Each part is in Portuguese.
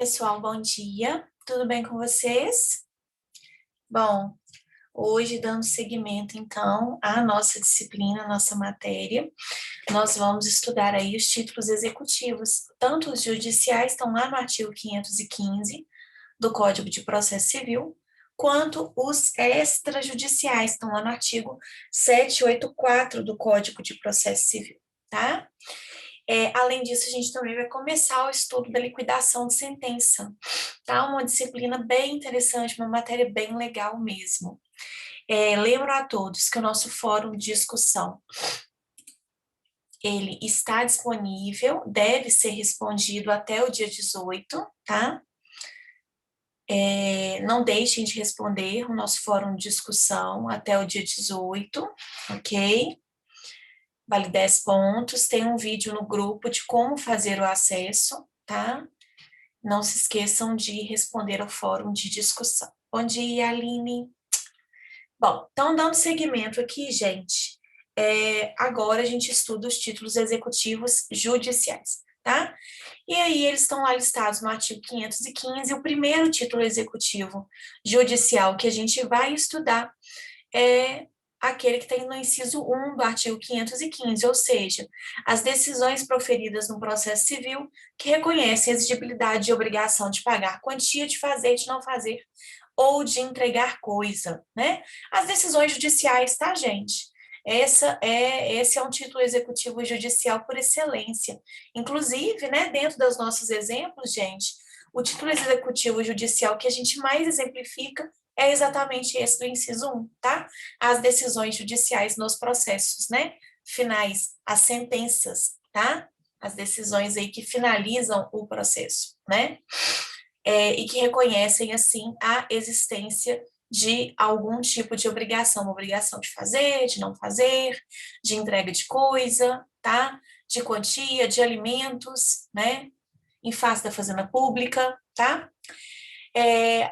Pessoal, bom dia. Tudo bem com vocês? Bom, hoje dando seguimento então à nossa disciplina, à nossa matéria, nós vamos estudar aí os títulos executivos. Tanto os judiciais estão lá no artigo 515 do Código de Processo Civil, quanto os extrajudiciais estão lá no artigo 784 do Código de Processo Civil, tá? Além disso, a gente também vai começar o estudo da liquidação de sentença, tá? Uma disciplina bem interessante, uma matéria bem legal mesmo. Lembro a todos que o nosso fórum de discussão, ele está disponível, deve ser respondido até o dia 18, tá? Não deixem de responder o nosso fórum de discussão até o dia 18, ok? Vale 10 pontos. Tem um vídeo no grupo de como fazer o acesso, tá? Não se esqueçam de responder ao fórum de discussão. Bom dia, Aline. Bom, então, dando seguimento aqui, gente, agora a gente estuda os títulos executivos judiciais, tá? E aí, eles estão lá listados no artigo 515. O primeiro título executivo judicial que a gente vai estudar é aquele que tem no inciso 1 do artigo 515, ou seja, as decisões proferidas no processo civil que reconhecem a exigibilidade de obrigação de pagar quantia, de fazer, de não fazer, ou de entregar coisa, né? As decisões judiciais, tá, gente? Esse é um título executivo judicial por excelência. Inclusive, né, dentro dos nossos exemplos, gente, o título executivo judicial que a gente mais exemplifica é exatamente esse do inciso 1, tá? As decisões judiciais nos processos, né? Finais, as sentenças, tá? As decisões aí que finalizam o processo, né? E que reconhecem, assim, a existência de algum tipo de obrigação, uma obrigação de fazer, de não fazer, de entrega de coisa, tá? De quantia, de alimentos, né? Em face da fazenda pública, tá?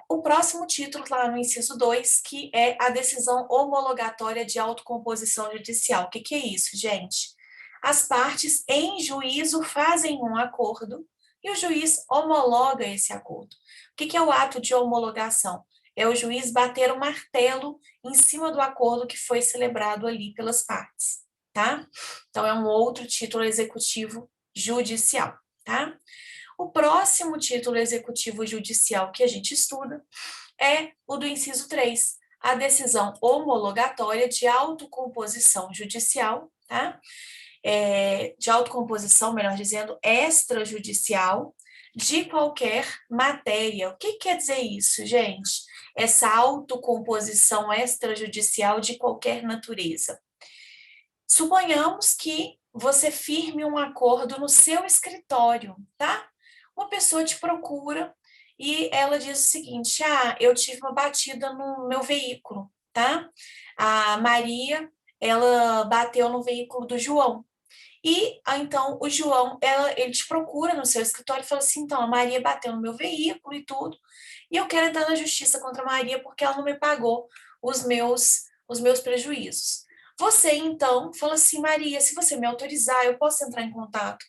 O próximo título, lá no inciso 2, que é a decisão homologatória de autocomposição judicial. O que é isso, gente? As partes em juízo fazem um acordo e o juiz homologa esse acordo. O que é o ato de homologação? É o juiz bater o martelo em cima do acordo que foi celebrado ali pelas partes, tá? Então, é um outro título executivo judicial, tá? O próximo título executivo judicial que a gente estuda é o do inciso 3, a decisão homologatória de autocomposição judicial, tá? De autocomposição, melhor dizendo, extrajudicial, de qualquer matéria. O que quer dizer isso, gente? Essa autocomposição extrajudicial de qualquer natureza. Suponhamos que você firme um acordo no seu escritório, tá? Uma pessoa te procura e ela diz o seguinte: eu tive uma batida no meu veículo, tá? A Maria, ela bateu no veículo do João. E então o João, ele te procura no seu escritório e fala assim: então, a Maria bateu no meu veículo e tudo, e eu quero entrar na justiça contra a Maria porque ela não me pagou os meus prejuízos. Você, então, fala assim: Maria, se você me autorizar, eu posso entrar em contato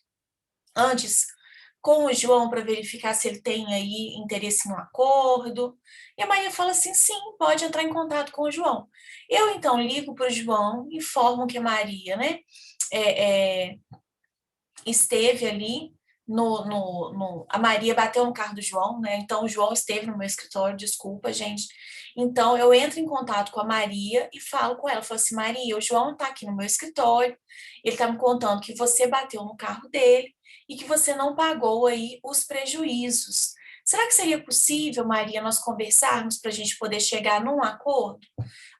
antes com o João para verificar se ele tem aí interesse no acordo. E a Maria fala assim: sim, pode entrar em contato com o João. Eu, então, ligo para o João, informo que a Maria, né, é, é, esteve ali a Maria bateu no carro do João, né? Então o João esteve no meu escritório, desculpa, gente. Então eu entro em contato com a Maria e falo com ela, falo assim: Maria, o João tá aqui no meu escritório, ele tá me contando que você bateu no carro dele e que você não pagou aí os prejuízos. Será que seria possível, Maria, nós conversarmos para a gente poder chegar num acordo?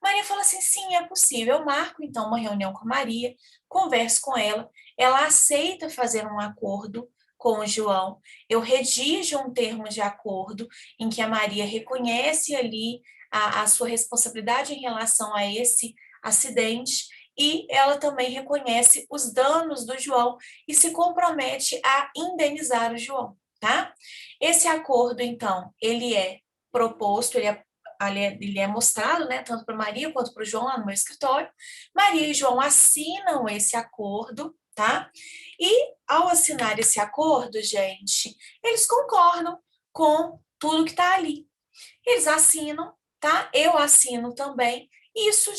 Maria fala assim: sim, é possível. Eu marco então uma reunião com a Maria, converso com ela, ela aceita fazer um acordo com o João, eu redijo um termo de acordo em que a Maria reconhece ali a sua responsabilidade em relação a esse acidente e ela também reconhece os danos do João e se compromete a indenizar o João, tá? Esse acordo, então, ele é proposto, ele é mostrado, né, tanto para Maria quanto para o João lá no meu escritório. Maria e João assinam esse acordo, tá? E ao assinar esse acordo, gente, eles concordam com tudo que está ali. Eles assinam, tá? Eu assino também. Isso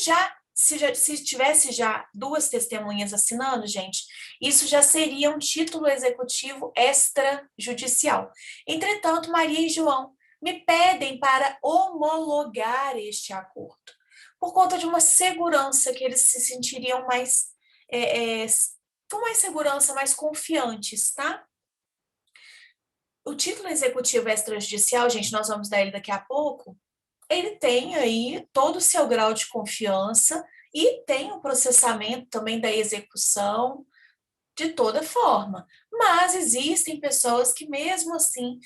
se tivesse já duas testemunhas assinando, gente, isso já seria um título executivo extrajudicial. Entretanto, Maria e João me pedem para homologar este acordo, por conta de uma segurança que eles se sentiriam mais, com mais segurança, mais confiantes, tá? O título executivo extrajudicial, gente, nós vamos dar ele daqui a pouco, ele tem aí todo o seu grau de confiança e tem o processamento também da execução de toda forma. Mas existem pessoas que mesmo assim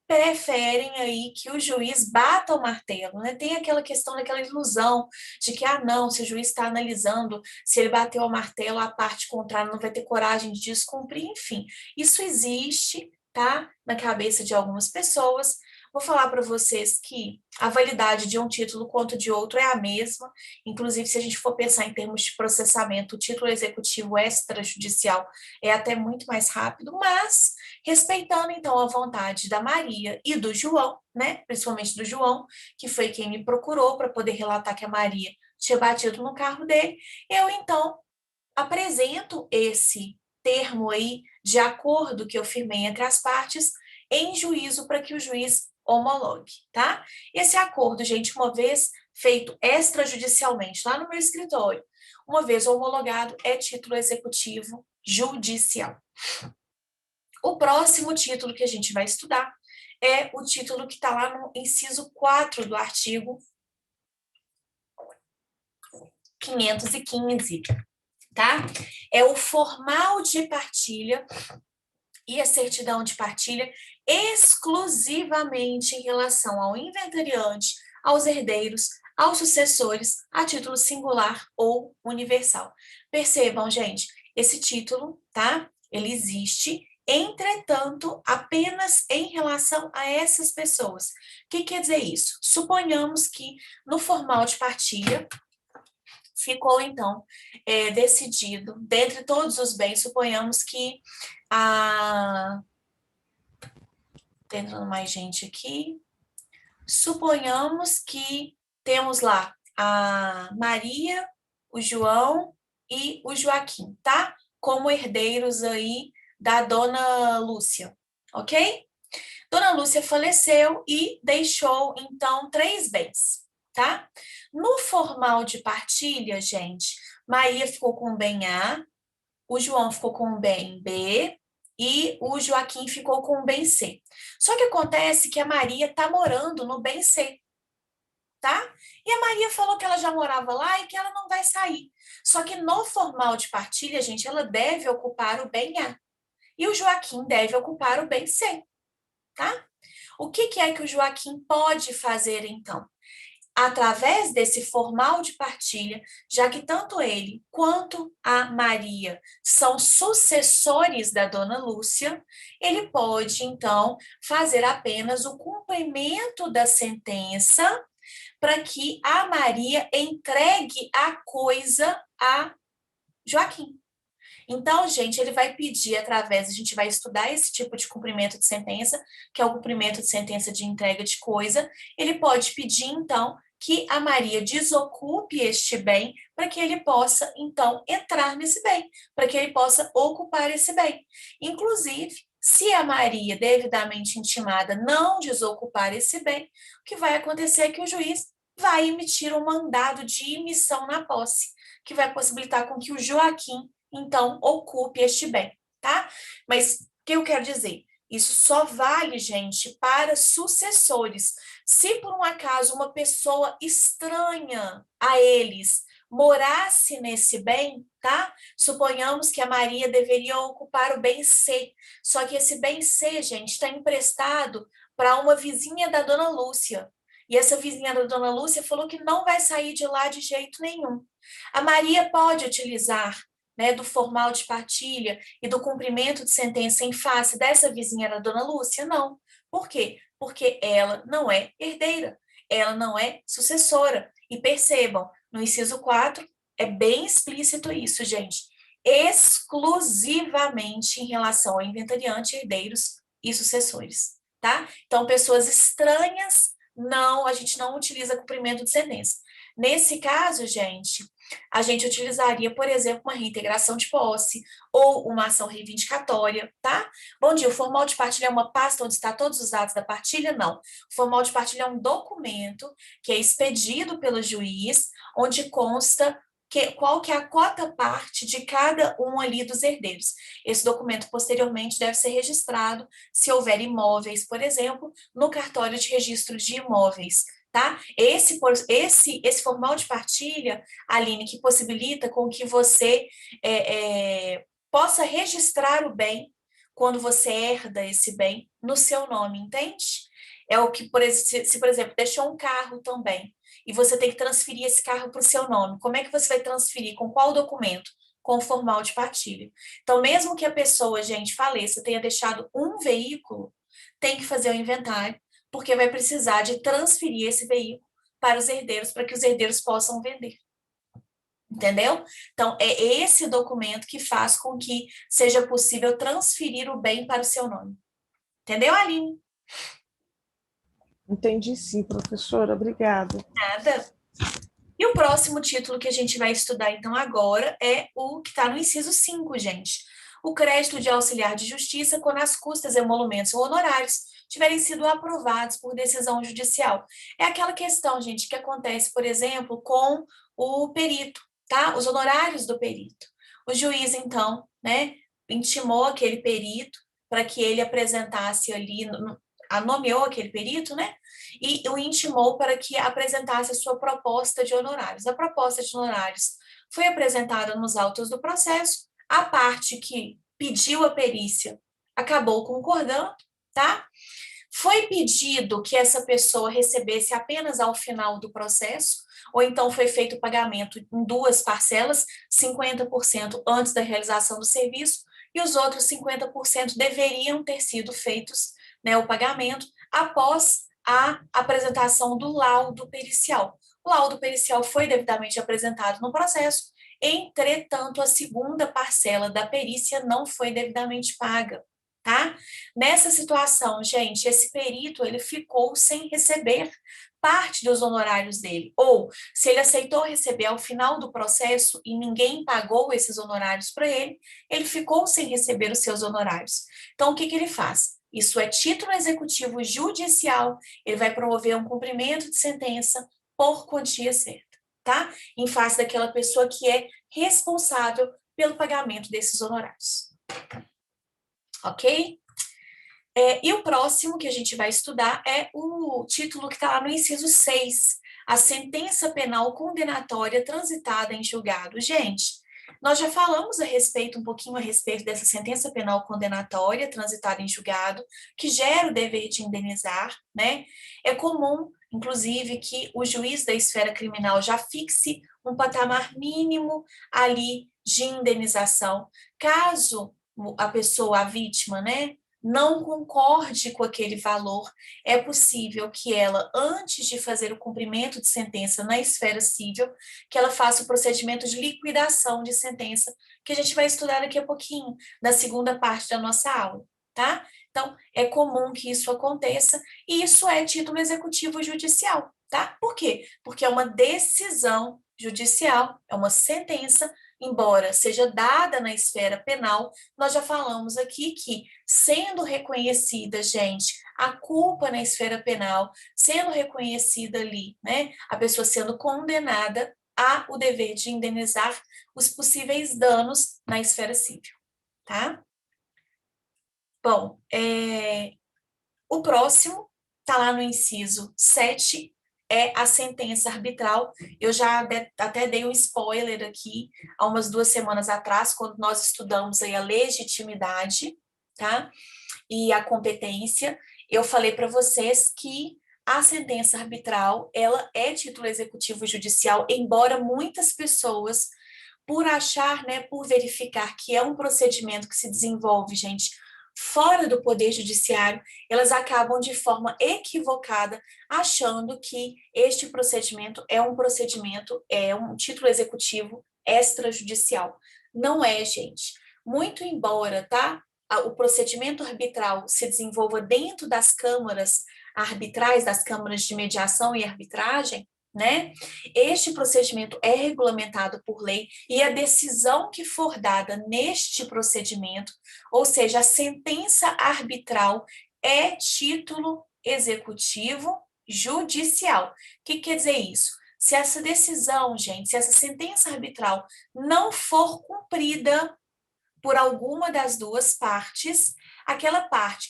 preferem aí que o juiz bata o martelo, né? Tem aquela questão daquela ilusão de que, não, se o juiz está analisando, se ele bateu o martelo, a parte contrária não vai ter coragem de descumprir, enfim. Isso existe, tá? Na cabeça de algumas pessoas. Vou falar para vocês que a validade de um título quanto de outro é a mesma. Inclusive, se a gente for pensar em termos de processamento, o título executivo extrajudicial é até muito mais rápido, mas respeitando então a vontade da Maria e do João, né? Principalmente do João, que foi quem me procurou para poder relatar que a Maria tinha batido no carro dele, eu então apresento esse termo aí de acordo que eu firmei entre as partes em juízo para que o juiz homologue, tá? Esse acordo, gente, uma vez feito extrajudicialmente lá no meu escritório, uma vez homologado, é título executivo judicial. O próximo título que a gente vai estudar é o título que está lá no inciso 4 do artigo 515, tá? É o formal de partilha e a certidão de partilha exclusivamente em relação ao inventariante, aos herdeiros, aos sucessores, a título singular ou universal. Percebam, gente, esse título, tá? Ele existe. Entretanto, apenas em relação a essas pessoas. O que quer dizer isso? Suponhamos que no formal de partilha ficou, então, decidido, dentre todos os bens, suponhamos que tá entrando mais gente aqui, suponhamos que temos lá a Maria, o João e o Joaquim, tá? Como herdeiros aí da dona Lúcia, ok? Dona Lúcia faleceu e deixou, então, 3 bens, tá? No formal de partilha, gente, Maria ficou com o bem A, o João ficou com o bem B e o Joaquim ficou com o bem C. Só que acontece que a Maria está morando no bem C, tá? E a Maria falou que ela já morava lá e que ela não vai sair. Só que no formal de partilha, gente, ela deve ocupar o bem A. E o Joaquim deve ocupar o bem C, tá? O que é que o Joaquim pode fazer, então? Através desse formal de partilha, já que tanto ele quanto a Maria são sucessores da dona Lúcia, ele pode, então, fazer apenas o cumprimento da sentença para que a Maria entregue a coisa a Joaquim. Então, gente, ele vai pedir através, a gente vai estudar esse tipo de cumprimento de sentença, que é o cumprimento de sentença de entrega de coisa. Ele pode pedir, então, que a Maria desocupe este bem para que ele possa, então, entrar nesse bem, para que ele possa ocupar esse bem. Inclusive, se a Maria, devidamente intimada, não desocupar esse bem, o que vai acontecer é que o juiz vai emitir um mandado de emissão na posse, que vai possibilitar com que o Joaquim então ocupe este bem, tá? Mas o que eu quero dizer? Isso só vale, gente, para sucessores. Se por um acaso uma pessoa estranha a eles morasse nesse bem, tá? Suponhamos que a Maria deveria ocupar o bem C. Só que esse bem C, gente, está emprestado para uma vizinha da dona Lúcia. E essa vizinha da dona Lúcia falou que não vai sair de lá de jeito nenhum. A Maria pode utilizar, né, do formal de partilha e do cumprimento de sentença em face dessa vizinha da dona Lúcia? Não. Por quê? Porque ela não é herdeira, ela não é sucessora. E percebam, no inciso 4, é bem explícito isso, gente. Exclusivamente em relação ao inventariante, herdeiros e sucessores. tá? Então, pessoas estranhas, não, a gente não utiliza cumprimento de sentença. Nesse caso, gente, a gente utilizaria, por exemplo, uma reintegração de posse ou uma ação reivindicatória, tá? Bom dia, o formal de partilha é uma pasta onde está todos os dados da partilha? Não. O formal de partilha é um documento que é expedido pelo juiz, onde consta qual que é a cota-parte de cada um ali dos herdeiros. Esse documento, posteriormente, deve ser registrado, se houver imóveis, por exemplo, no cartório de registro de imóveis, tá? Esse formal de partilha, Aline, que possibilita com que você possa registrar o bem quando você herda esse bem no seu nome, entende? É o que, se, por exemplo, deixou um carro também, e você tem que transferir esse carro para o seu nome, como é que você vai transferir? Com qual documento? Com o formal de partilha. Então, mesmo que a pessoa, gente, faleça, tenha deixado um veículo, tem que fazer o inventário, porque vai precisar de transferir esse veículo para os herdeiros, para que os herdeiros possam vender. Entendeu? Então, é esse documento que faz com que seja possível transferir o bem para o seu nome. Entendeu, Aline? Entendi sim, professora. Obrigada. Nada. E o próximo título que a gente vai estudar, então, agora é o que está no inciso 5, gente. O crédito de auxiliar de justiça quando as custas, emolumentos ou honorários tiverem sido aprovados por decisão judicial. É aquela questão, gente, que acontece, por exemplo, com o perito, tá? Os honorários do perito. O juiz, então, né, intimou aquele perito para que ele apresentasse ali, nomeou aquele perito, né? E o intimou para que apresentasse a sua proposta de honorários. A proposta de honorários foi apresentada nos autos do processo, a parte que pediu a perícia acabou concordando, tá? Foi pedido que essa pessoa recebesse apenas ao final do processo, ou então foi feito o pagamento em duas parcelas, 50% antes da realização do serviço, e os outros 50% deveriam ter sido feitos, né, o pagamento após a apresentação do laudo pericial. O laudo pericial foi devidamente apresentado no processo, entretanto, a segunda parcela da perícia não foi devidamente paga, tá? Nessa situação, gente, esse perito, ele ficou sem receber parte dos honorários dele, ou se ele aceitou receber ao final do processo e ninguém pagou esses honorários para ele, ele ficou sem receber os seus honorários. Então, o que que ele faz? Isso é título executivo judicial, ele vai promover um cumprimento de sentença por quantia certa, tá? Em face daquela pessoa que é responsável pelo pagamento desses honorários. Ok? E o próximo que a gente vai estudar é o título que está lá no inciso 6, a sentença penal condenatória transitada em julgado. Gente, nós já falamos um pouquinho a respeito dessa sentença penal condenatória transitada em julgado, que gera o dever de indenizar, né? É comum, inclusive, que o juiz da esfera criminal já fixe um patamar mínimo ali de indenização, caso a pessoa, a vítima, né, não concorde com aquele valor, é possível que ela, antes de fazer o cumprimento de sentença na esfera civil, que ela faça o procedimento de liquidação de sentença, que a gente vai estudar daqui a pouquinho, na segunda parte da nossa aula, tá? Então, é comum que isso aconteça, e isso é título executivo judicial, tá? Por quê? Porque é uma decisão judicial, é uma sentença, embora seja dada na esfera penal, nós já falamos aqui que, sendo reconhecida, gente, a culpa na esfera penal, sendo reconhecida ali, né, a pessoa sendo condenada, há o dever de indenizar os possíveis danos na esfera civil, tá? Bom, o próximo está lá no inciso 7, é a sentença arbitral. Eu já até dei um spoiler aqui, há umas 2 semanas atrás, quando nós estudamos aí a legitimidade, tá? E a competência, eu falei para vocês que a sentença arbitral, ela é título executivo judicial, embora muitas pessoas, por achar, né, por verificar que é um procedimento que se desenvolve, gente, fora do poder judiciário, elas acabam de forma equivocada achando que este procedimento, é um título executivo extrajudicial. Não é, gente. Muito embora, tá? o procedimento arbitral se desenvolva dentro das câmaras arbitrais, das câmaras de mediação e arbitragem, né? Este procedimento é regulamentado por lei e a decisão que for dada neste procedimento, ou seja, a sentença arbitral é título executivo judicial. O que quer dizer isso? Se essa decisão, gente, se essa sentença arbitral não for cumprida por alguma das duas partes, aquela parte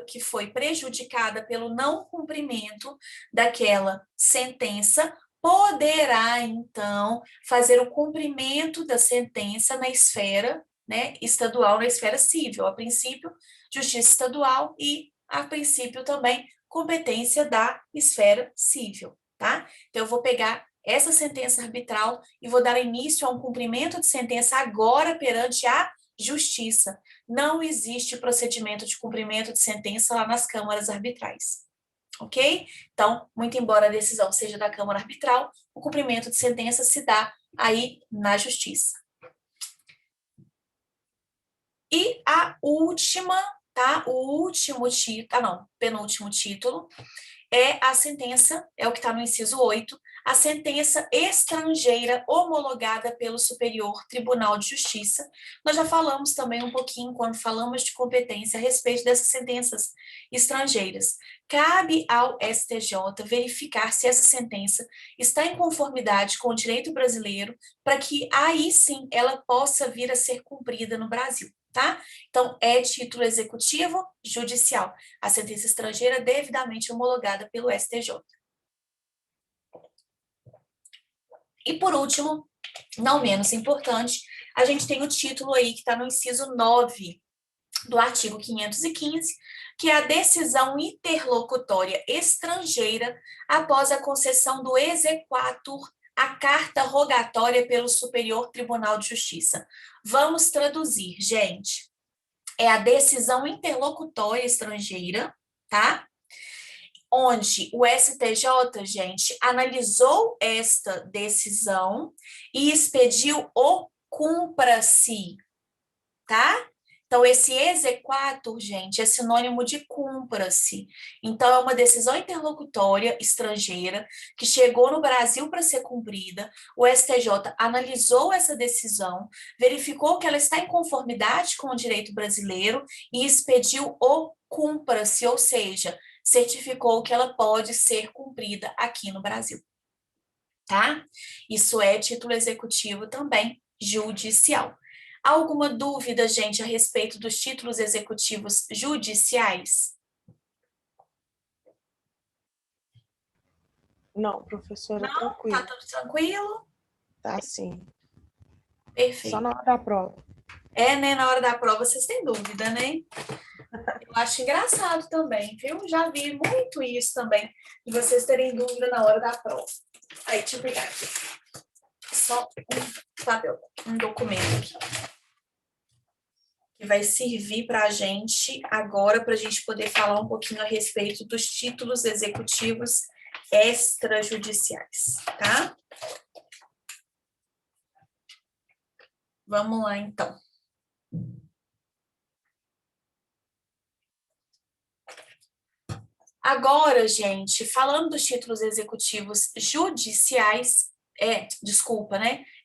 que foi prejudicada pelo não cumprimento daquela sentença poderá, então, fazer o cumprimento da sentença na esfera, né, estadual, na esfera civil. A princípio, justiça estadual e, a princípio, também competência da esfera civil, tá? Então, eu vou pegar essa sentença arbitral e vou dar início a um cumprimento de sentença agora perante a justiça. Não existe procedimento de cumprimento de sentença lá nas câmaras arbitrais, ok? Então, muito embora a decisão seja da Câmara Arbitral, o cumprimento de sentença se dá aí na justiça. E a última, tá? O último título, penúltimo título, é a sentença, é o que está no inciso 8, a sentença estrangeira homologada pelo Superior Tribunal de Justiça. Nós já falamos também um pouquinho, quando falamos de competência, a respeito dessas sentenças estrangeiras. Cabe ao STJ verificar se essa sentença está em conformidade com o direito brasileiro, para que aí sim ela possa vir a ser cumprida no Brasil. Tá? Então, é título executivo judicial. A sentença estrangeira devidamente homologada pelo STJ. E, por último, não menos importante, a gente tem o título aí que está no inciso 9 do artigo 515, que é a decisão interlocutória estrangeira após a concessão do exequatur à carta rogatória pelo Superior Tribunal de Justiça. Vamos traduzir, gente. É a decisão interlocutória estrangeira, tá? Onde o STJ, gente, analisou esta decisão e expediu o cumpra-se, tá? Então, esse exequatur, gente, é sinônimo de cumpra-se. Então, é uma decisão interlocutória estrangeira que chegou no Brasil para ser cumprida. O STJ analisou essa decisão, verificou que ela está em conformidade com o direito brasileiro e expediu o cumpra-se, ou seja, certificou que ela pode ser cumprida aqui no Brasil. Tá? Isso é título executivo também judicial. Alguma dúvida, gente, a respeito dos títulos executivos judiciais? Não, professora, Não? tranquilo. Tá tudo tranquilo? Tá sim. Perfeito. Só na hora da prova. É, né? Na hora da prova vocês têm dúvida, né? Eu acho engraçado também, viu? Já vi muito isso também, de vocês terem dúvida na hora da prova. Aí, deixa eu pegar aqui. Só um papel, um documento aqui. Que vai servir para a gente agora, para a gente poder falar um pouquinho a respeito dos títulos executivos extrajudiciais, tá? Vamos lá, então. Agora, gente, falando dos títulos executivos judiciais,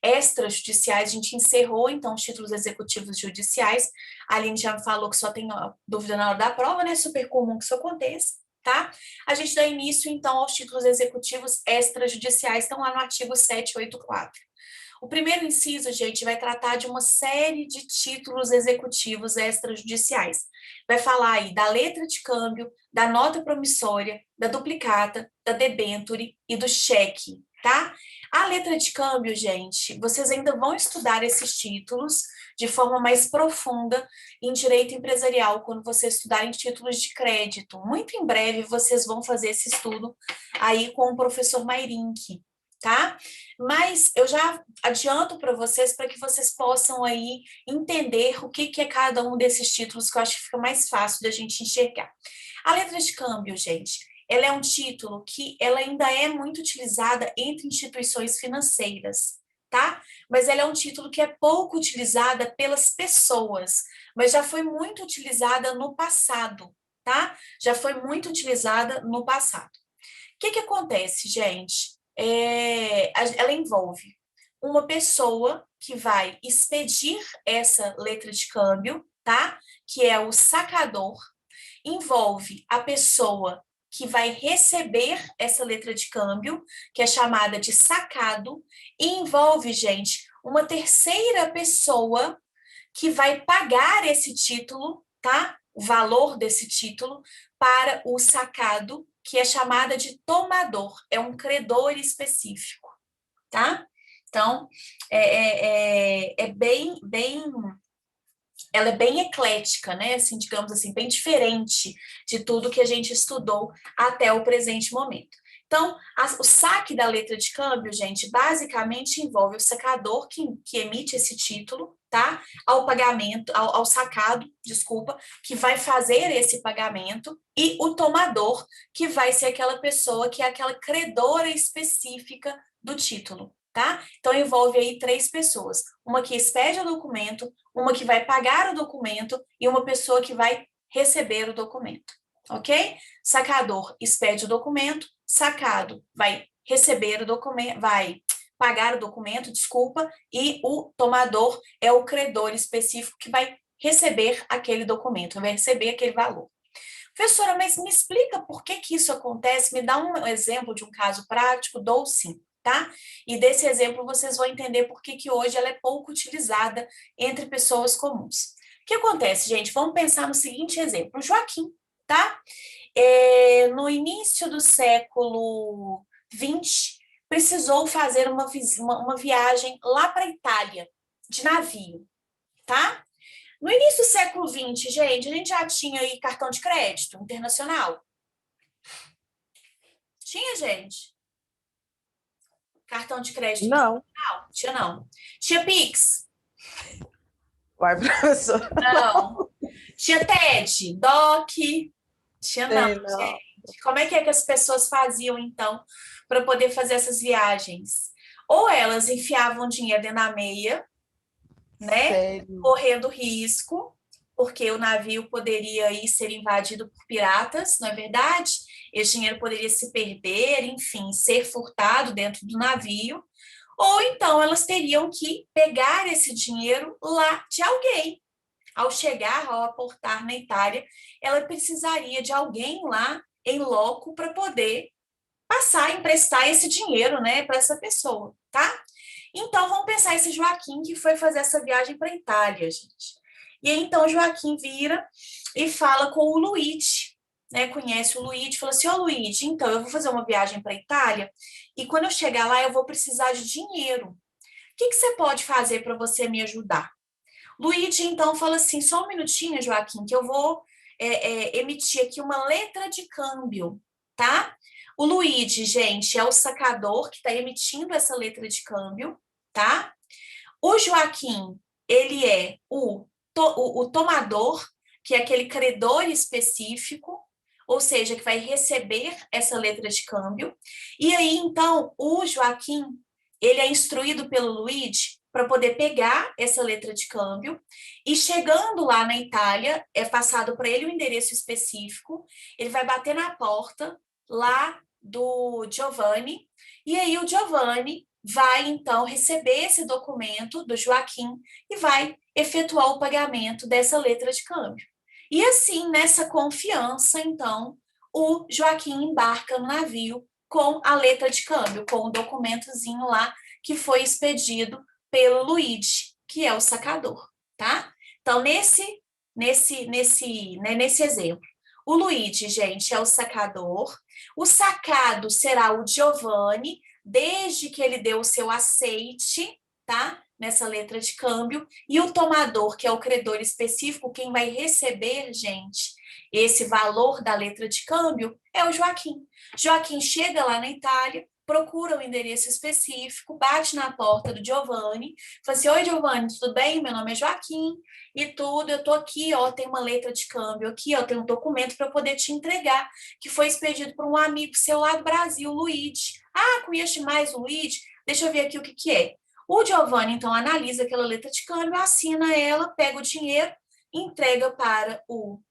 extrajudiciais, a gente encerrou, então, os títulos executivos judiciais. A Aline já falou que só tem dúvida na hora da prova, né? Super comum que isso aconteça, tá? A gente dá início, então, aos títulos executivos extrajudiciais, estão lá no artigo 784. O primeiro inciso, gente, vai tratar de uma série de títulos executivos extrajudiciais. Vai falar aí da letra de câmbio, da nota promissória, da duplicata, da debênture e do cheque, tá? A letra de câmbio, gente, vocês ainda vão estudar esses títulos de forma mais profunda em direito empresarial, quando vocês estudarem títulos de crédito. Muito em breve vocês vão fazer esse estudo aí com o professor Mairink, tá? Mas eu já adianto para vocês, para que vocês possam aí entender o que é cada um desses títulos, que eu acho que fica mais fácil da gente enxergar. A letra de câmbio, gente, ela é um título que ela ainda é muito utilizada entre instituições financeiras, tá? Mas ela é um título que é pouco utilizada pelas pessoas, mas já foi muito utilizada no passado, tá? Já foi muito utilizada no passado. O que acontece, gente? Ela envolve uma pessoa que vai expedir essa letra de câmbio, tá? Que é o sacador. Envolve a pessoa que vai receber essa letra de câmbio, que é chamada de sacado, e envolve, gente, uma terceira pessoa que vai pagar esse título, tá? O valor desse título para o sacado, que é chamada de tomador, é um credor específico, tá? Então, ela é bem eclética, né? Assim, digamos assim, bem diferente de tudo que a gente estudou até o presente momento. Então, o saque da letra de câmbio, gente, basicamente envolve o sacador que emite esse título, tá? Ao pagamento, ao sacado, desculpa, que vai fazer esse pagamento, e o tomador, que vai ser aquela pessoa que é aquela credora específica do título, tá? Então, envolve aí 3 pessoas. Uma que expede o documento, uma que vai pagar o documento e uma pessoa que vai receber o documento, ok? Sacador expede o documento, sacado vai receber o documento, vai pagar o documento, desculpa, e o tomador é o credor específico que vai receber aquele documento, vai receber aquele valor. Professora, mas me explica por que isso acontece? Me dá um exemplo de um caso prático? Dou sim, tá? E desse exemplo vocês vão entender por que hoje ela é pouco utilizada entre pessoas comuns. O que acontece, gente? Vamos pensar no seguinte exemplo. O Joaquim, tá? No início do século XX, precisou fazer uma viagem lá para a Itália, de navio, tá? No início do século XX, gente, a gente já tinha aí cartão de crédito internacional? Tinha, gente? Cartão de crédito Não. internacional? Tinha, não. Tinha Pix? Vai, professor. Não. Tinha TED? DOC? Tinha, não, Não. gente. Como é que as pessoas faziam, então, para poder fazer essas viagens? Ou elas enfiavam dinheiro dentro da meia, né? Sério. Correndo risco, porque o navio poderia aí ser invadido por piratas, não é verdade? Esse dinheiro poderia se perder, enfim, ser furtado dentro do navio. Ou então elas teriam que pegar esse dinheiro lá de alguém. Ao chegar, ao aportar na Itália, ela precisaria de alguém lá em loco para poder passar, emprestar esse dinheiro, né, para essa pessoa, tá? Então, vamos pensar esse Joaquim que foi fazer essa viagem para a Itália, gente. E aí, então, Joaquim vira e fala com o Luigi, né? Conhece o Luigi, fala assim: Ô Luigi, então, eu vou fazer uma viagem para a Itália e quando eu chegar lá, eu vou precisar de dinheiro. O que você pode fazer para você me ajudar? Luigi, então, fala assim: só um minutinho, Joaquim, que eu vou emitir aqui uma letra de câmbio, tá? O Luigi, gente, é o sacador que está emitindo essa letra de câmbio, tá? O Joaquim, ele é o tomador, que é aquele credor específico, ou seja, que vai receber essa letra de câmbio. E aí, então, o Joaquim, ele é instruído pelo Luigi para poder pegar essa letra de câmbio e chegando lá na Itália, é passado para ele um endereço específico, ele vai bater na porta lá do Giovanni, e aí o Giovanni vai, então, receber esse documento do Joaquim e vai efetuar o pagamento dessa letra de câmbio. E assim, nessa confiança, então, o Joaquim embarca no navio com a letra de câmbio, com o documentozinho lá que foi expedido pelo Luigi, que é o sacador, tá? Então, nesse exemplo, o Luigi, gente, é o sacador, o sacado será o Giovanni, desde que ele deu o seu aceite, tá? Nessa letra de câmbio, e o tomador, que é o credor específico, quem vai receber, gente, esse valor da letra de câmbio, é o Joaquim. Joaquim chega lá na Itália, procura o endereço específico, bate na porta do Giovanni, fala assim: oi, Giovanni, tudo bem? Meu nome é Joaquim e tudo, eu tô aqui, ó, tem uma letra de câmbio aqui, ó, tem um documento para poder te entregar, que foi expedido por um amigo seu lá do Brasil, Luigi. Ah, conhece mais o Luigi? Deixa eu ver aqui o que é. O Giovanni, então, analisa aquela letra de câmbio, assina ela, pega o dinheiro, entrega para o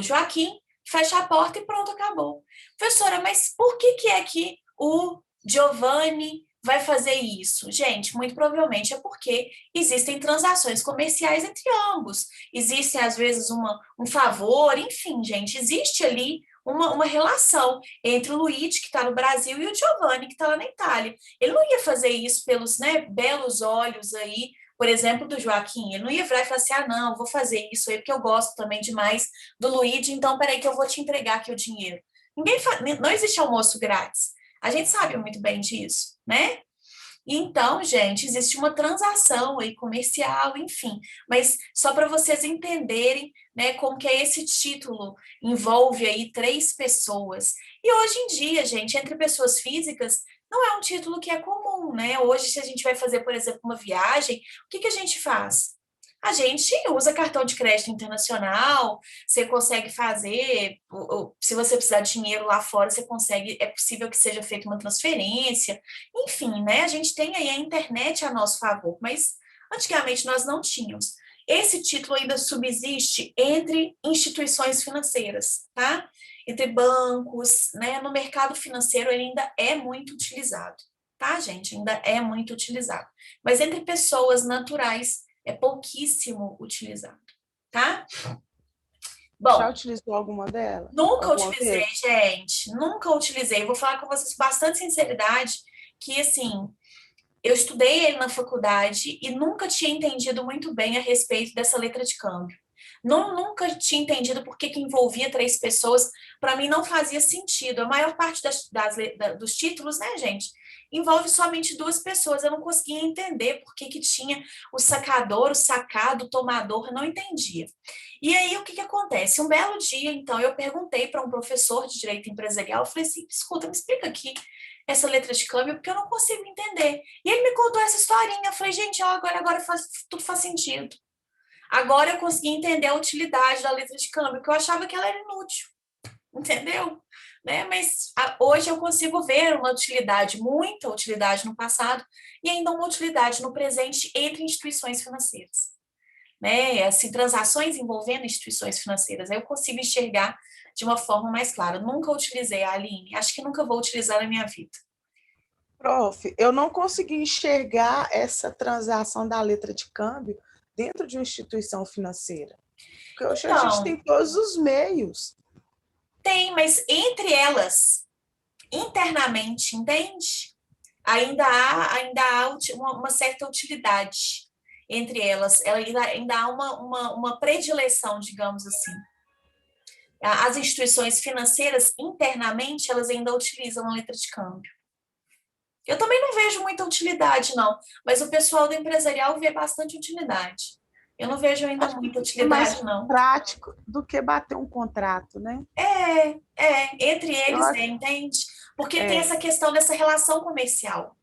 Joaquim, fecha a porta e pronto, acabou. Professora, mas por que é que o Giovanni vai fazer isso? Gente, muito provavelmente é porque existem transações comerciais entre ambos. Existe, às vezes, um favor, enfim, gente, existe ali uma relação entre o Luigi, que está no Brasil, e o Giovanni, que está lá na Itália. Ele não ia fazer isso pelos, né, belos olhos aí, por exemplo, do Joaquim. Ele não ia virar e falar assim, ah, não, vou fazer isso aí, porque eu gosto também demais do Luigi, então peraí que eu vou te entregar aqui o dinheiro. Não existe almoço grátis. A gente sabe muito bem disso, né? Então, gente, existe uma transação aí comercial, enfim, mas só para vocês entenderem, né, como que é esse título, envolve aí 3 pessoas. E hoje em dia, gente, entre pessoas físicas, não é um título que é comum, né? Hoje, se a gente vai fazer, por exemplo, uma viagem, o que que a gente faz? A gente usa cartão de crédito internacional, você consegue fazer, se você precisar de dinheiro lá fora, você consegue, é possível que seja feita uma transferência, enfim, né? A gente tem aí a internet a nosso favor, mas antigamente nós não tínhamos. Esse título ainda subsiste entre instituições financeiras, tá? Entre bancos, né? No mercado financeiro ele ainda é muito utilizado, tá, gente? Ainda é muito utilizado. Mas entre pessoas naturais é pouquíssimo utilizado, tá? Já Bom, utilizou alguma delas? nunca Alguma utilizei, vez? gente, nunca utilizei. Vou falar com vocês com bastante sinceridade que, assim, eu estudei ele na faculdade e nunca tinha entendido muito bem a respeito dessa letra de câmbio. Não, nunca tinha entendido por que envolvia 3 pessoas. Para mim não fazia sentido. A maior parte dos títulos, né, gente, envolve somente 2 pessoas. Eu não conseguia entender por que tinha o sacador, o sacado, o tomador. Eu não entendia. E aí, o que acontece? Um belo dia, então, eu perguntei para um professor de direito empresarial, eu falei assim, escuta, me explica aqui essa letra de câmbio, porque eu não consigo entender. E ele me contou essa historinha. Eu falei, gente, ó, agora tudo faz sentido. Agora eu consegui entender a utilidade da letra de câmbio, porque eu achava que ela era inútil, entendeu? Né? Mas hoje eu consigo ver uma utilidade, muita utilidade no passado, e ainda uma utilidade no presente entre instituições financeiras. Né? Assim, transações envolvendo instituições financeiras, eu consigo enxergar de uma forma mais clara. Nunca utilizei a Aline, acho que nunca vou utilizar na minha vida. Prof, eu não consegui enxergar essa transação da letra de câmbio dentro de uma instituição financeira. Porque hoje a gente Então, tem todos os meios. tem, mas entre elas, internamente, entende? Ainda há uma certa utilidade entre elas, ela ainda há uma predileção, digamos assim. As instituições financeiras, internamente, elas ainda utilizam a letra de câmbio. Eu também não vejo muita utilidade, não, mas o pessoal do empresarial vê bastante utilidade. Eu não vejo ainda Acho que muita fica mais utilidade, não. prático do que bater um contrato, né? Entre Eu eles, acho, entende? Porque tem é, essa questão dessa relação comercial.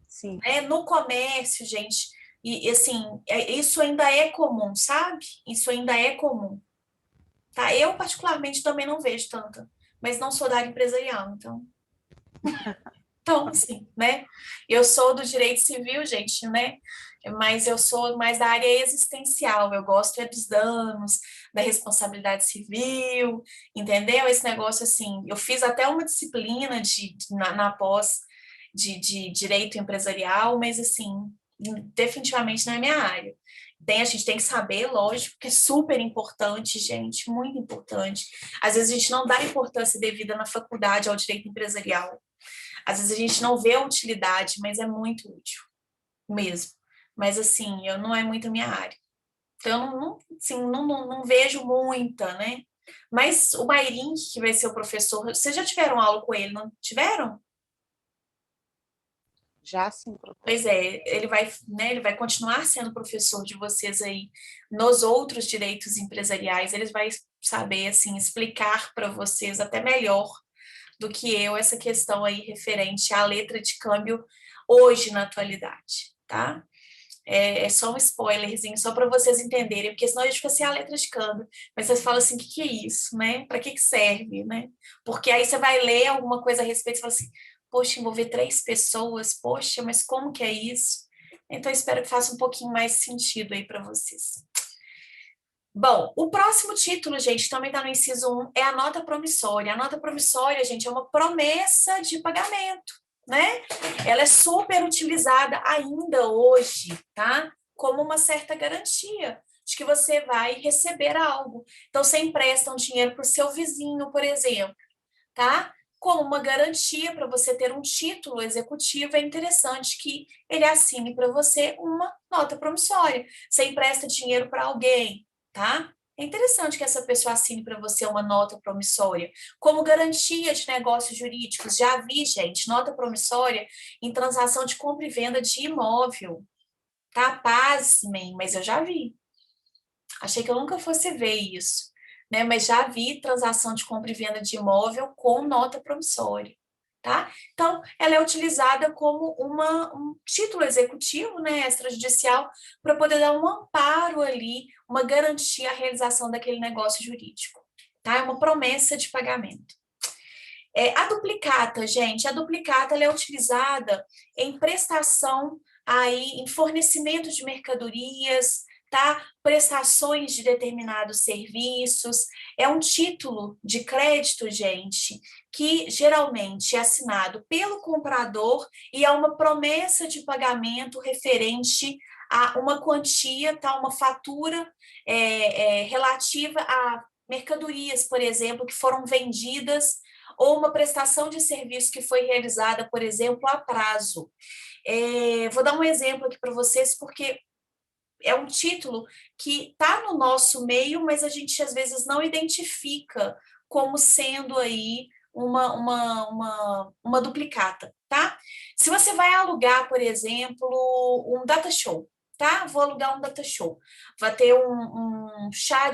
sim. Né? No comércio, gente, e assim, isso ainda é comum, sabe? Isso ainda é comum. Tá? Eu, particularmente, também não vejo tanta, mas não sou da área empresarial, então, assim, né? Eu sou do direito civil, gente, né? Mas eu sou mais da área existencial. Eu gosto é dos danos, da responsabilidade civil, entendeu? Esse negócio assim. Eu fiz até uma disciplina na pós de direito empresarial, mas assim, definitivamente não é minha área. A gente tem que saber, lógico, que é super importante, gente, muito importante. Às vezes a gente não dá importância devida na faculdade ao direito empresarial. Às vezes a gente não vê a utilidade, mas é muito útil, mesmo. Mas, assim, eu não é muito a minha área. Então, eu assim, não vejo muita, né? Mas o Mairin, que vai ser o professor, vocês já tiveram aula com ele, não tiveram? Já sim, Pois professor. é, ele vai continuar sendo professor de vocês aí nos outros direitos empresariais, ele vai saber, assim, explicar para vocês até melhor do que eu essa questão aí referente à letra de câmbio hoje na atualidade, tá? É só um spoilerzinho, só para vocês entenderem, porque senão a gente fica assim, a letra de câmbio, mas vocês falam assim, o que é isso, né? Para que serve, né? Porque aí você vai ler alguma coisa a respeito e fala assim, poxa, envolver 3 pessoas, poxa, mas como que é isso? Então, espero que faça um pouquinho mais sentido aí para vocês. Bom, o próximo título, gente, também está no inciso 1, é a nota promissória. A nota promissória, gente, é uma promessa de pagamento, né? Ela é super utilizada ainda hoje, tá? Como uma certa garantia de que você vai receber algo. Então, você empresta um dinheiro para o seu vizinho, por exemplo, tá? Como uma garantia para você ter um título executivo, é interessante que ele assine para você uma nota promissória. Você empresta dinheiro para alguém, tá? É interessante que essa pessoa assine para você uma nota promissória. Como garantia de negócios jurídicos, já vi, gente, nota promissória em transação de compra e venda de imóvel. Tá? Pasmem, mas eu já vi. Achei que eu nunca fosse ver isso, né? Mas já vi transação de compra e venda de imóvel com nota promissória, tá? Então, ela é utilizada como um título executivo, né, extrajudicial, para poder dar um amparo ali, uma garantia à realização daquele negócio jurídico, tá? É uma promessa de pagamento. A duplicata, gente, a duplicata ela é utilizada em prestação aí, em fornecimento de mercadorias, tá? Prestações de determinados serviços. É um título de crédito, gente, que geralmente é assinado pelo comprador e é uma promessa de pagamento referente a uma quantia, tá? Uma fatura relativa a mercadorias, por exemplo, que foram vendidas ou uma prestação de serviço que foi realizada, por exemplo, a prazo. Vou dar um exemplo aqui para vocês, porque é um título que está no nosso meio, mas a gente às vezes não identifica como sendo aí uma duplicata, tá? Se você vai alugar, por exemplo, um data show, tá? Vou alugar um data show. Vai ter um chá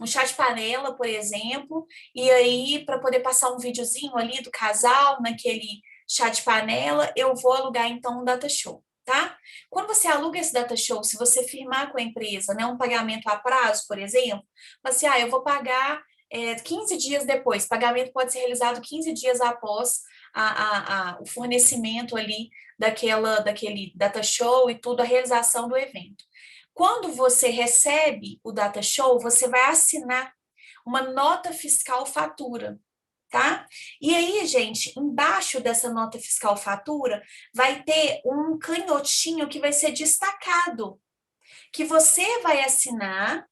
um chá de panela, por exemplo, e aí, para poder passar um videozinho ali do casal naquele chá de panela, eu vou alugar, então, um data show, tá? Quando você aluga esse data show, se você firmar com a empresa, né, um pagamento a prazo, por exemplo, você, eu vou pagar 15 dias depois, pagamento pode ser realizado 15 dias após o fornecimento ali daquele data show e tudo, a realização do evento. Quando você recebe o data show, você vai assinar uma nota fiscal fatura, tá? E aí, gente, embaixo dessa nota fiscal fatura vai ter um canhotinho que vai ser destacado, que você vai assinar,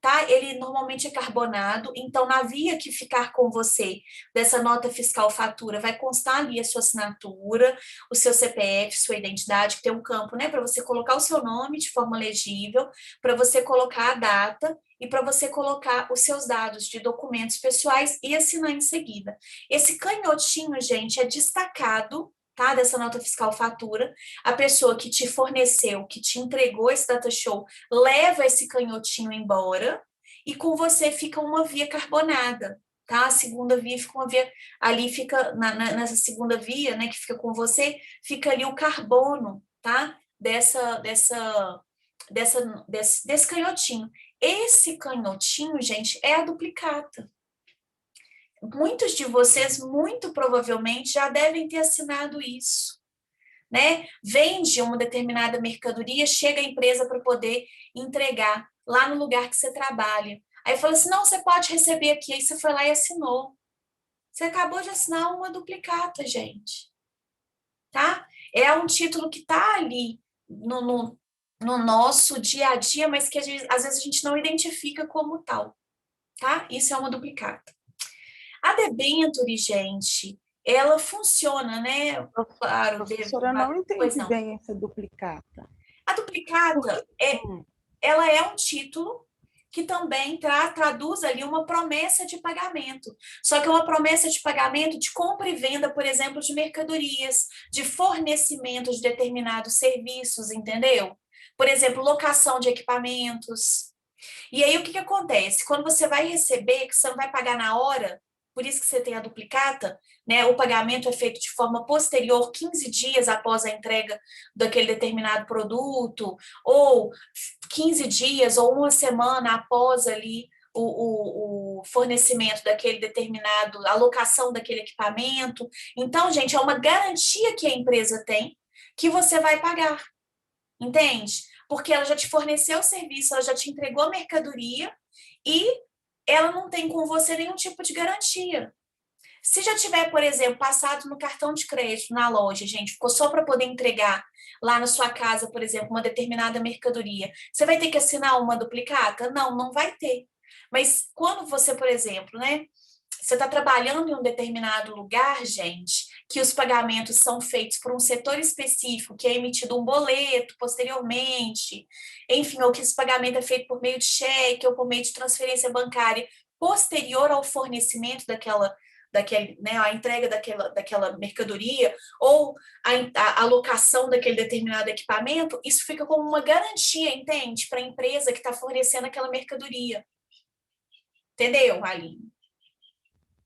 tá? Ele normalmente é carbonado, então na via que ficar com você dessa nota fiscal fatura, vai constar ali a sua assinatura, o seu CPF, sua identidade, que tem um campo, né, para você colocar o seu nome de forma legível, para você colocar a data e para você colocar os seus dados de documentos pessoais e assinar em seguida. Esse canhotinho, gente, é destacado, tá, dessa nota fiscal fatura. A pessoa que te forneceu, que te entregou esse data show, leva esse canhotinho embora e com você fica uma via carbonada, tá? A segunda via fica uma via, ali fica, nessa segunda via, né, que fica com você, fica ali o carbono, tá? Desse canhotinho. Esse canhotinho, gente, é a duplicata. Muitos de vocês, muito provavelmente, já devem ter assinado isso, né? Vende uma determinada mercadoria, chega a empresa para poder entregar lá no lugar que você trabalha. Aí fala assim, não, você pode receber aqui. Aí você foi lá e assinou. Você acabou de assinar uma duplicata, gente. Tá? É um título que está ali no nosso dia a dia, mas que às vezes a gente não identifica como tal. Tá? Isso é uma duplicata. A debênture, gente, ela funciona, né? Claro, Professora, eu não pois entendi não. bem essa duplicata. A duplicata, ela é um título que também traduz ali uma promessa de pagamento. Só que é uma promessa de pagamento de compra e venda, por exemplo, de mercadorias, de fornecimento de determinados serviços, entendeu? Por exemplo, locação de equipamentos. E aí, o que acontece? Quando você vai receber, que você não vai pagar na hora, por isso que você tem a duplicata, né? O pagamento é feito de forma posterior, 15 dias após a entrega daquele determinado produto, ou 15 dias ou uma semana após ali o fornecimento daquele determinado, a alocação daquele equipamento. Então, gente, é uma garantia que a empresa tem que você vai pagar, entende? Porque ela já te forneceu o serviço, ela já te entregou a mercadoria e ela não tem com você nenhum tipo de garantia. Se já tiver, por exemplo, passado no cartão de crédito na loja, gente, ficou só para poder entregar lá na sua casa, por exemplo, uma determinada mercadoria, você vai ter que assinar uma duplicata? Não, não vai ter. Mas quando você, por exemplo, né, você está trabalhando em um determinado lugar, gente, que os pagamentos são feitos por um setor específico, que é emitido um boleto posteriormente, enfim, ou que esse pagamento é feito por meio de cheque ou por meio de transferência bancária posterior ao fornecimento né, a entrega daquela mercadoria ou a alocação daquele determinado equipamento, isso fica como uma garantia, entende? Para a empresa que está fornecendo aquela mercadoria. Entendeu, Aline?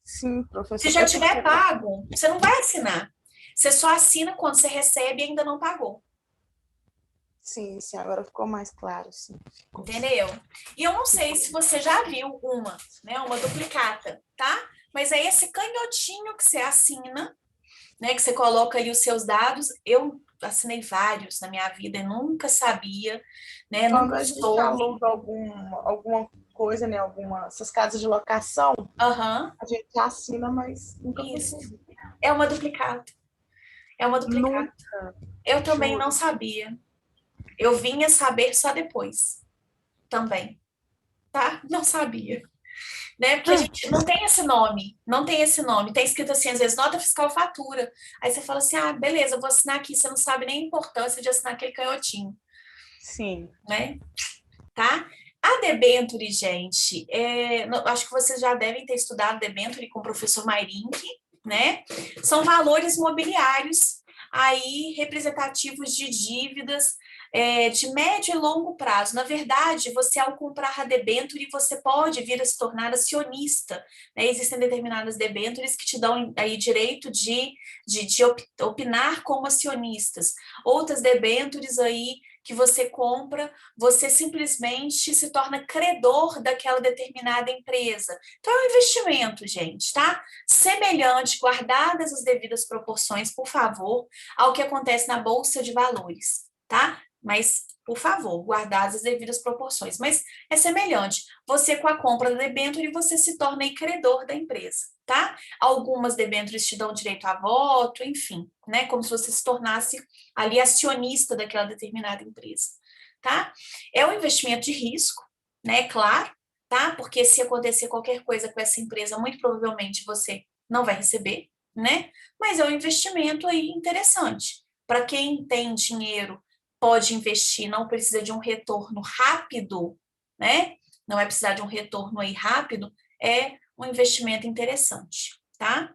Sim, Se professor. já tiver pago, você não vai assinar. Você só assina quando você recebe e ainda não pagou. Sim, sim, agora ficou mais claro, sim. Entendeu? E eu não sei se você já viu uma duplicata, tá? Mas é esse canhotinho que você assina, né? Que você coloca ali os seus dados. Eu assinei vários na minha vida e nunca sabia, né? Quando Nunca a gente soube. aluga alguma coisa, né? Essas casas de locação, Aham, a gente assina, mas nunca isso. percebi. É uma duplicata. É uma duplicata. Nunca, Eu também juro. não sabia. Eu vinha saber só depois. Também. Tá? Não sabia. Né? Porque a gente não tem esse nome, não tem esse nome. Tem escrito assim, às vezes, nota fiscal fatura. Aí você fala assim, ah, beleza, eu vou assinar aqui. Você não sabe nem a importância de assinar aquele canhotinho, Sim. né? Tá? A debenture, gente, acho que vocês já devem ter estudado debenture com o professor Mairink, né? São valores mobiliários aí representativos de dívidas de médio e longo prazo. Na verdade, você ao comprar a debênture, você pode vir a se tornar acionista, né? Existem determinadas debêntures que te dão aí direito de opinar como acionistas. Outras debêntures aí que você compra, você simplesmente se torna credor daquela determinada empresa. Então, é um investimento, gente, tá? Semelhante, guardadas as devidas proporções, por favor, ao que acontece na Bolsa de Valores, tá? Mas, por favor, guardadas as devidas proporções. Mas é semelhante. Você, com a compra da debênture, você se torna aí credor da empresa, tá? Algumas debêntures te dão direito a voto, enfim, né? Como se você se tornasse ali acionista daquela determinada empresa, tá? É um investimento de risco, né? Claro, tá? Porque se acontecer qualquer coisa com essa empresa, muito provavelmente você não vai receber, né? Mas é um investimento aí interessante. Para quem tem dinheiro, pode investir, não precisa de um retorno rápido, né? Não é precisar de um retorno aí rápido, é um investimento interessante, tá?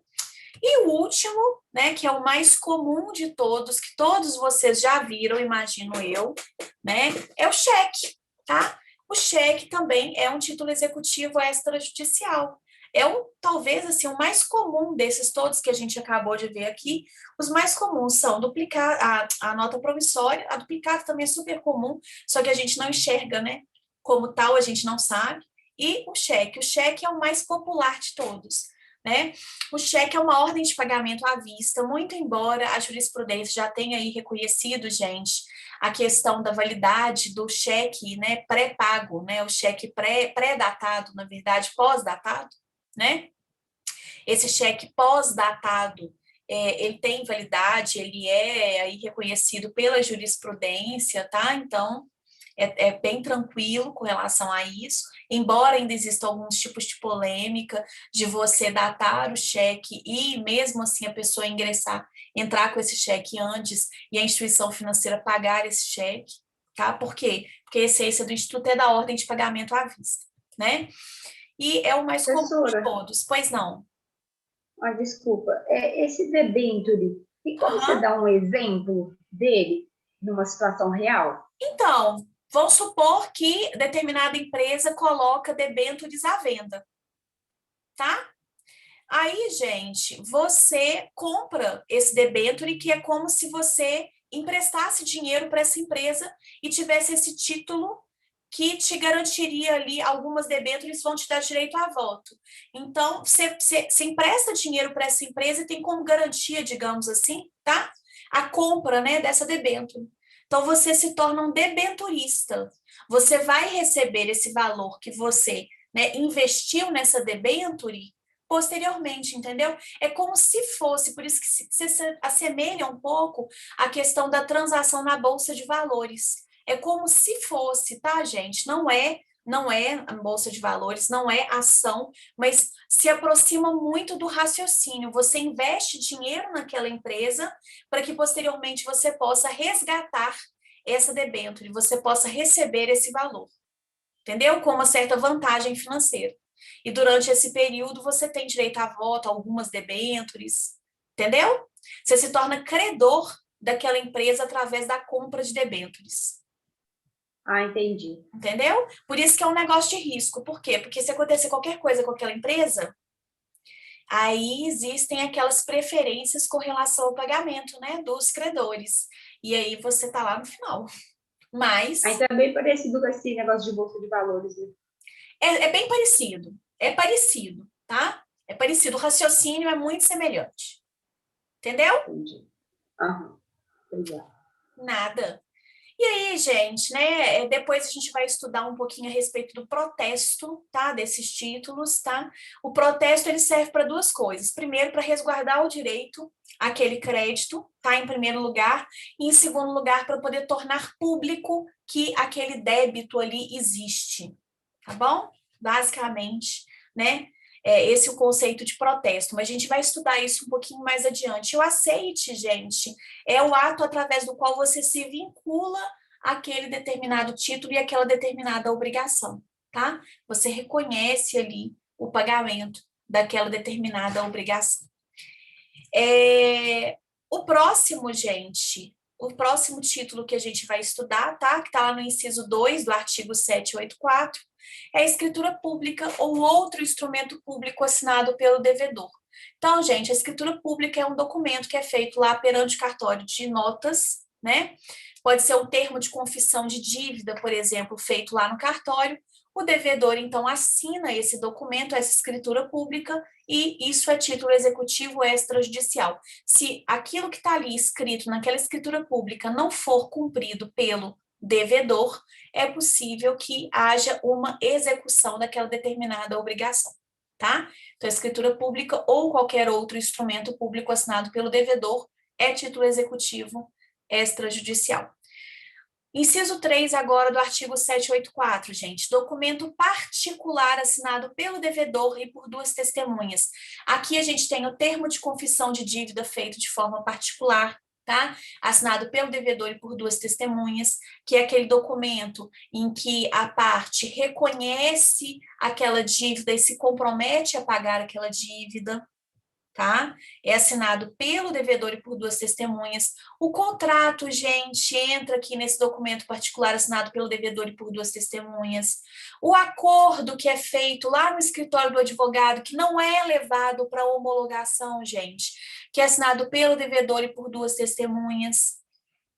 E o último, né, que é o mais comum de todos, que todos vocês já viram, imagino eu, né, é o cheque, tá? O cheque também é um título executivo extrajudicial. É talvez assim, o mais comum desses todos que a gente acabou de ver aqui. Os mais comuns são duplicar a nota promissória, a duplicata também é super comum, só que a gente não enxerga, né? Como tal, a gente não sabe. E o cheque. O cheque é o mais popular de todos, né? O cheque é uma ordem de pagamento à vista, muito embora a jurisprudência já tenha aí reconhecido, gente, a questão da validade do cheque, né, pré-pago, né, o cheque pré-datado, na verdade, pós-datado, né? Esse cheque pós-datado, ele tem validade, ele é aí reconhecido pela jurisprudência, tá? Então, é bem tranquilo com relação a isso, embora ainda existam alguns tipos de polêmica de você datar o cheque e mesmo assim a pessoa entrar com esse cheque antes e a instituição financeira pagar esse cheque, tá? Por quê? Porque a essência do Instituto é da ordem de pagamento à vista, né? E é o mais comum de Professora, todos, pois não? desculpa, esse debênture, e como você Aham. dá um exemplo dele numa situação real? Então, vamos supor que determinada empresa coloca debêntures à venda, tá? Aí, gente, você compra esse debênture que é como se você emprestasse dinheiro para essa empresa e tivesse esse título que te garantiria ali, algumas debêntures vão te dar direito a voto. Então, você empresta dinheiro para essa empresa e tem como garantia, digamos assim, tá? A compra, né, dessa debênture. Então, você se torna um debenturista. Você vai receber esse valor que você, né, investiu nessa debênture posteriormente, entendeu? É como se fosse, por isso que se assemelha um pouco à questão da transação na Bolsa de Valores. É como se fosse, tá, gente? Não é a Bolsa de Valores, não é ação, mas se aproxima muito do raciocínio. Você investe dinheiro naquela empresa para que posteriormente você possa resgatar essa debênture, você possa receber esse valor, entendeu? Com uma certa vantagem financeira. E durante esse período você tem direito a voto, algumas debêntures, entendeu? Você se torna credor daquela empresa através da compra de debêntures. Ah, entendi. Entendeu? Por isso que é um negócio de risco. Por quê? Porque se acontecer qualquer coisa com aquela empresa, aí existem aquelas preferências com relação ao pagamento, né, dos credores. E aí você tá lá no final. Mas Aí tá bem parecido com esse negócio de bolsa de valores, né? é bem parecido. É parecido, tá? É parecido. O raciocínio é muito semelhante. Entendeu? Entendi. Aham. Obrigada. Nada. E aí, gente, né? Depois a gente vai estudar um pouquinho a respeito do protesto, tá? Desses títulos, tá? O protesto ele serve para duas coisas. Primeiro, para resguardar o direito àquele crédito, tá? Em primeiro lugar. E em segundo lugar, para poder tornar público que aquele débito ali existe, tá bom? Basicamente, né? Esse é o conceito de protesto, mas a gente vai estudar isso um pouquinho mais adiante. O aceite, gente, é o ato através do qual você se vincula àquele determinado título e àquela determinada obrigação, tá? Você reconhece ali o pagamento daquela determinada obrigação. O próximo, gente, o próximo título que a gente vai estudar, tá? Que está lá no inciso 2 do artigo 784, é a escritura pública ou outro instrumento público assinado pelo devedor. Então, gente, a escritura pública é um documento que é feito lá perante o cartório de notas, né? Pode ser um termo de confissão de dívida, por exemplo, feito lá no cartório. O devedor, então, assina esse documento, essa escritura pública, e isso é título executivo extrajudicial. Se aquilo que está ali escrito naquela escritura pública não for cumprido pelo devedor, é possível que haja uma execução daquela determinada obrigação, tá? Então, a escritura pública ou qualquer outro instrumento público assinado pelo devedor é título executivo extrajudicial. Inciso 3 agora do artigo 784, gente. Documento particular assinado pelo devedor e por duas testemunhas. Aqui a gente tem o termo de confissão de dívida feito de forma particular, tá? Assinado pelo devedor e por duas testemunhas, que é aquele documento em que a parte reconhece aquela dívida e se compromete a pagar aquela dívida, tá? É assinado pelo devedor e por duas testemunhas. O contrato, gente, entra aqui nesse documento particular assinado pelo devedor e por duas testemunhas. O acordo que é feito lá no escritório do advogado, que não é levado para homologação, gente, que é assinado pelo devedor e por duas testemunhas,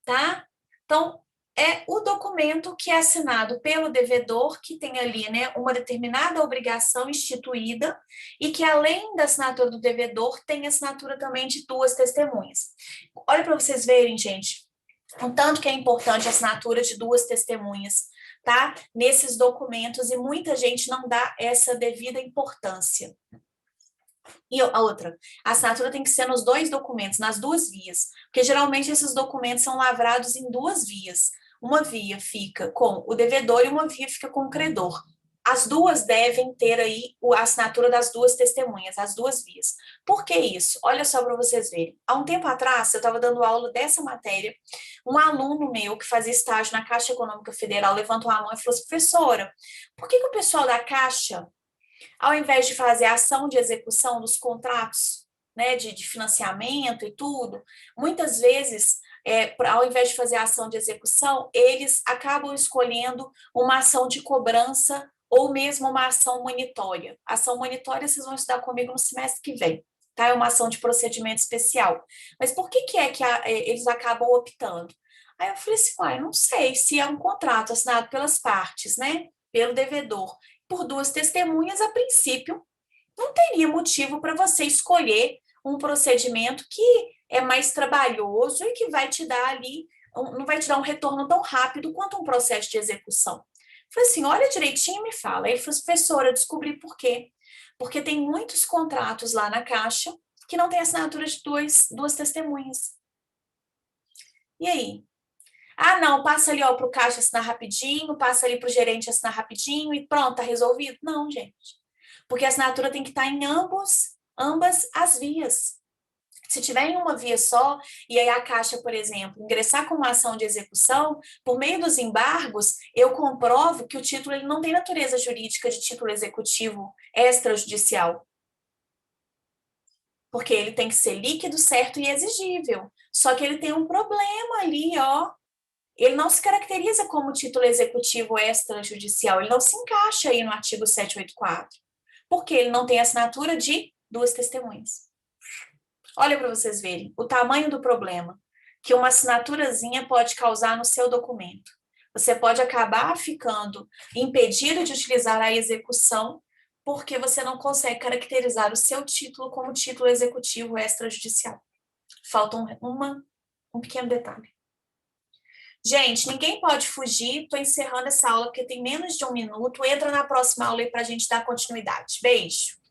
tá? Então, é o documento que é assinado pelo devedor, que tem ali, né, uma determinada obrigação instituída e que, além da assinatura do devedor, tem assinatura também de duas testemunhas. Olha para vocês verem, gente, o tanto que é importante a assinatura de duas testemunhas, tá? Nesses documentos, e muita gente não dá essa devida importância. E a outra, a assinatura tem que ser nos dois documentos, nas duas vias, porque geralmente esses documentos são lavrados em duas vias. Uma via fica com o devedor e uma via fica com o credor. As duas devem ter aí a assinatura das duas testemunhas, as duas vias. Por que isso? Olha só para vocês verem. Há um tempo atrás, eu estava dando aula dessa matéria, um aluno meu que fazia estágio na Caixa Econômica Federal levantou a mão e falou assim, professora, por que o pessoal da Caixa, ao invés de fazer a ação de execução dos contratos, né, de financiamento e tudo, muitas vezes, ao invés de fazer a ação de execução, eles acabam escolhendo uma ação de cobrança ou mesmo uma ação monitória. Ação monitória vocês vão estudar comigo no semestre que vem, tá? É uma ação de procedimento especial. Mas por que é que eles acabam optando? Aí eu falei assim, uai, não sei se é um contrato assinado pelas partes, né? Pelo devedor, por duas testemunhas, a princípio, não teria motivo para você escolher um procedimento que é mais trabalhoso e que vai te dar ali, não vai te dar um retorno tão rápido quanto um processo de execução. Eu falei assim, olha direitinho e me fala. Aí ele falou, professora, eu descobri por quê. Porque tem muitos contratos lá na Caixa que não tem assinatura de duas testemunhas. E aí? Ah, não, passa ali para o caixa assinar rapidinho, passa ali para o gerente assinar rapidinho e pronto, tá resolvido? Não, gente. Porque a assinatura tem que estar em ambas as vias. Se tiver em uma via só, e aí a Caixa, por exemplo, ingressar com uma ação de execução, por meio dos embargos, eu comprovo que o título ele não tem natureza jurídica de título executivo extrajudicial. Porque ele tem que ser líquido, certo e exigível. Só que ele tem um problema ali, ó. Ele não se caracteriza como título executivo extrajudicial, ele não se encaixa aí no artigo 784, porque ele não tem assinatura de duas testemunhas. Olha para vocês verem o tamanho do problema que uma assinaturazinha pode causar no seu documento. Você pode acabar ficando impedido de utilizar a execução porque você não consegue caracterizar o seu título como título executivo extrajudicial. Falta um pequeno detalhe. Gente, ninguém pode fugir. Estou encerrando essa aula porque tem menos de 1 minuto. Entra na próxima aula aí para a gente dar continuidade. Beijo!